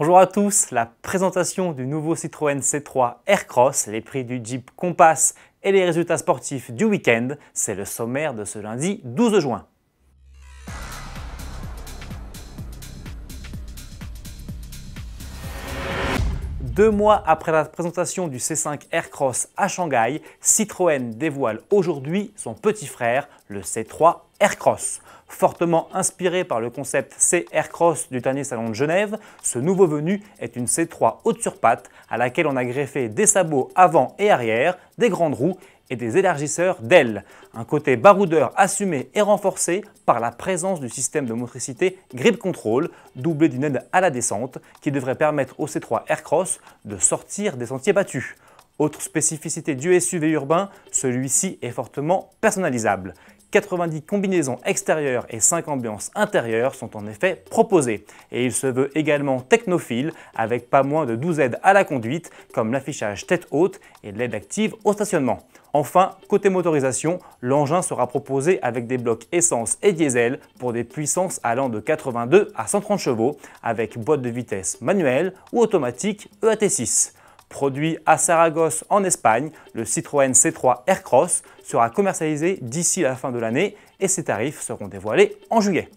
Bonjour à tous, la présentation du nouveau Citroën C3 Aircross, les prix du Jeep Compass et les résultats sportifs du week-end, c'est le sommaire de ce lundi 12 juin. Deux mois après la présentation du C5 Aircross à Shanghai, Citroën dévoile aujourd'hui son petit frère, le C3 Aircross. Fortement inspiré par le concept C-Aircross du dernier salon de Genève, ce nouveau venu est une C3 haute sur pattes à laquelle on a greffé des sabots avant et arrière, des grandes roues et des élargisseurs d'ailes. Un côté baroudeur assumé et renforcé par la présence du système de motricité Grip Control, doublé d'une aide à la descente qui devrait permettre au C3 Aircross de sortir des sentiers battus. Autre spécificité du SUV urbain, celui-ci est fortement personnalisable. 90 combinaisons extérieures et 5 ambiances intérieures sont en effet proposées. Et il se veut également technophile avec pas moins de 12 aides à la conduite comme l'affichage tête haute et l'aide active au stationnement. Enfin, côté motorisation, l'engin sera proposé avec des blocs essence et diesel pour des puissances allant de 82 à 130 chevaux avec boîte de vitesse manuelle ou automatique EAT6. Produit à Saragosse en Espagne, le Citroën C3 Aircross sera commercialisé d'ici la fin de l'année et ses tarifs seront dévoilés en juillet.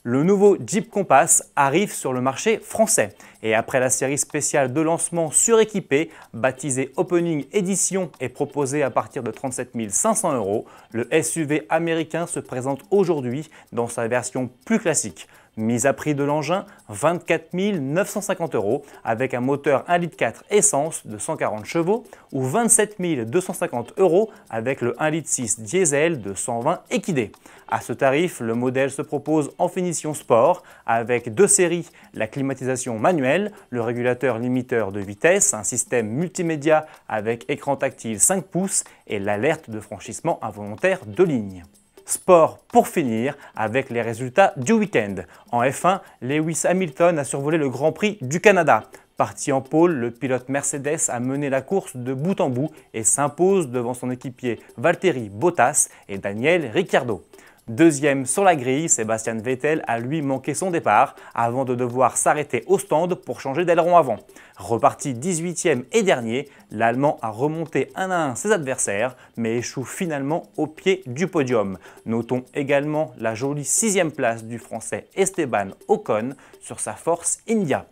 Le nouveau Jeep Compass arrive sur le marché français et après la série spéciale de lancement suréquipée, baptisée Opening Edition et proposée à partir de 37 500 €, le SUV américain se présente aujourd'hui dans sa version plus classique. Mise à prix de l'engin, 24 950 € avec un moteur 1,4 litre essence de 140 chevaux ou 27 250 € avec le 1,6 litre diesel de 120 équidés. À ce tarif, le modèle se propose en finition sport avec deux séries, la climatisation manuelle, le régulateur limiteur de vitesse, un système multimédia avec écran tactile 5 pouces et l'alerte de franchissement involontaire de ligne. Sport pour finir avec les résultats du week-end. En F1, Lewis Hamilton a survolé le Grand Prix du Canada. Parti en pôle, le pilote Mercedes a mené la course de bout en bout et s'impose devant son équipier Valtteri Bottas et Daniel Ricciardo. Deuxième sur la grille, Sebastian Vettel a lui manqué son départ avant de devoir s'arrêter au stand pour changer d'aileron avant. Reparti 18e et dernier, l'Allemand a remonté 1 à 1 ses adversaires mais échoue finalement au pied du podium. Notons également la jolie 6e place du Français Esteban Ocon sur sa Force India.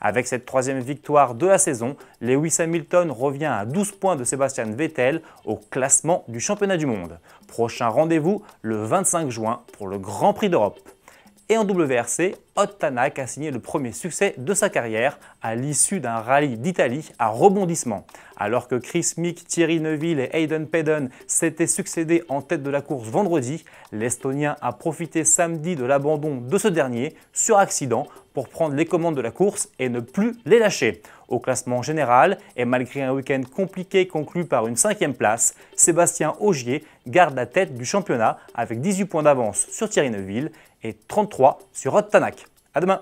Avec cette troisième victoire de la saison, Lewis Hamilton revient à 12 points de Sebastian Vettel au classement du championnat du monde. Prochain rendez-vous le 25 juin pour le Grand Prix d'Europe. Et en WRC, Ott Tanak a signé le premier succès de sa carrière à l'issue d'un rallye d'Italie à rebondissement. Alors que Chris Meek, Thierry Neuville et Hayden Paddon s'étaient succédés en tête de la course vendredi, l'Estonien a profité samedi de l'abandon de ce dernier sur accident pour prendre les commandes de la course et ne plus les lâcher. Au classement général, et malgré un week-end compliqué conclu par une 5e place, Sébastien Ogier garde la tête du championnat avec 18 points d'avance sur Thierry Neuville et 33 sur Ott Tanak. À demain!